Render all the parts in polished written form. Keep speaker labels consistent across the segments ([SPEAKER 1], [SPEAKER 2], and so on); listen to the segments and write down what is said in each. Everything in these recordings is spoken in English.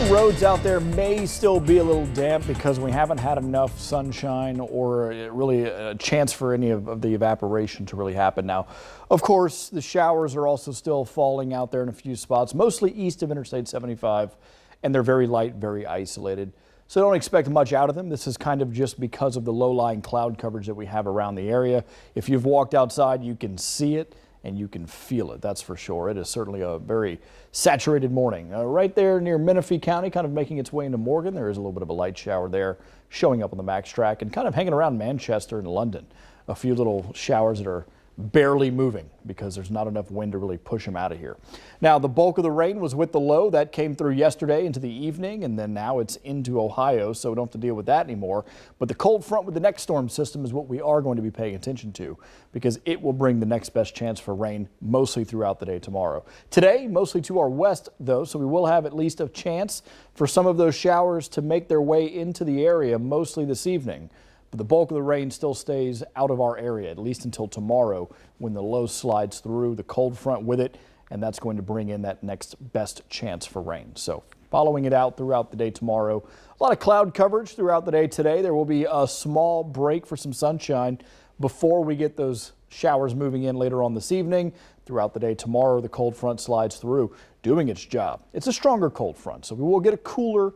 [SPEAKER 1] Roads out there may still be a little damp because we haven't had enough sunshine or really a chance for any of the evaporation to really happen. Now, of course, the showers are also still falling out there in a few spots, mostly east of Interstate 75, and they're very light, very isolated. So don't expect much out of them. This is kind of just because of the low-lying cloud coverage that we have around the area. If you've walked outside, you can see it and you can feel it, that's for sure. It is certainly a very saturated morning. Right there near Menifee County, kind of making its way into Morgan, there is a little bit of a light shower there showing up on the max track, and kind of hanging around Manchester and London. A few little showers that are barely moving because there's not enough wind to really push them out of here. Now, the bulk of the rain was with the low that came through yesterday into the evening, and then now it's into Ohio, so we don't have to deal with that anymore. But the cold front with the next storm system is what we are going to be paying attention to, because it will bring the next best chance for rain mostly throughout the day tomorrow. Today, mostly to our west, though, so we will have at least a chance for some of those showers to make their way into the area mostly this evening. But the bulk of the rain still stays out of our area, at least until tomorrow when the low slides through, the cold front with it, and that's going to bring in that next best chance for rain. So following it out throughout the day tomorrow. A lot of cloud coverage throughout the day today. There will be a small break for some sunshine before we get those showers moving in later on this evening. Throughout the day tomorrow, the cold front slides through, doing its job. It's a stronger cold front, so we will get a cooler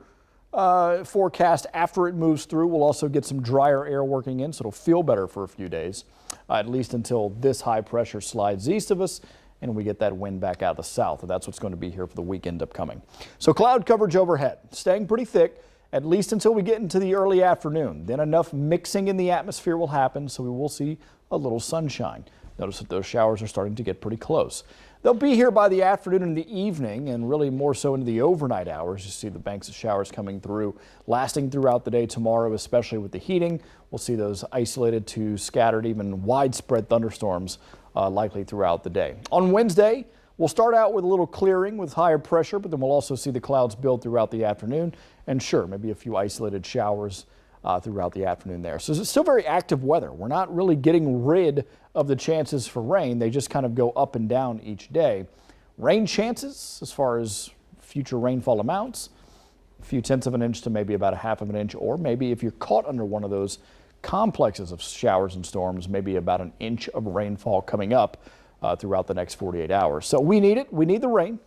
[SPEAKER 1] forecast after it moves through. We'll also get some drier air working in, so it'll feel better for a few days, at least until this high pressure slides east of us and we get that wind back out of the south. And that's what's going to be here for the weekend upcoming. So cloud coverage overhead, staying pretty thick, at least until we get into the early afternoon. Then enough mixing in the atmosphere will happen, so we will see a little sunshine. Notice that those showers are starting to get pretty close. They'll be here by the afternoon and the evening, and really more so into the overnight hours. You see the banks of showers coming through, lasting throughout the day tomorrow, especially with the heating. We'll see those isolated to scattered, even widespread thunderstorms likely throughout the day. On Wednesday, we'll start out with a little clearing with higher pressure, but then we'll also see the clouds build throughout the afternoon, and sure, maybe a few isolated showers throughout the afternoon there. So it's still very active weather. We're not really getting rid of the chances for rain. They just kind of go up and down each day. Rain chances, as far as future rainfall amounts, a few tenths of an inch to maybe about a half of an inch, or maybe if you're caught under one of those complexes of showers and storms, maybe about an inch of rainfall coming up throughout the next 48 hours. So we need it. We need the rain.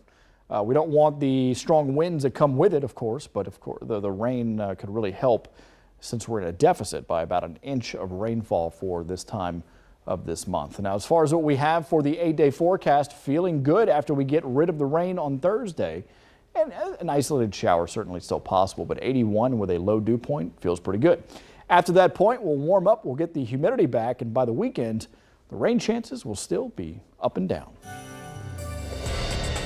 [SPEAKER 1] We don't want the strong winds that come with it, of course, but of course the rain could really help, since we're in a deficit by about an inch of rainfall for this time of this month. Now, as far as what we have for the 8-day forecast, feeling good after we get rid of the rain on Thursday. And an isolated shower certainly still possible, but 81 with a low dew point feels pretty good. After that point, we'll warm up, we'll get the humidity back, and by the weekend, the rain chances will still be up and down.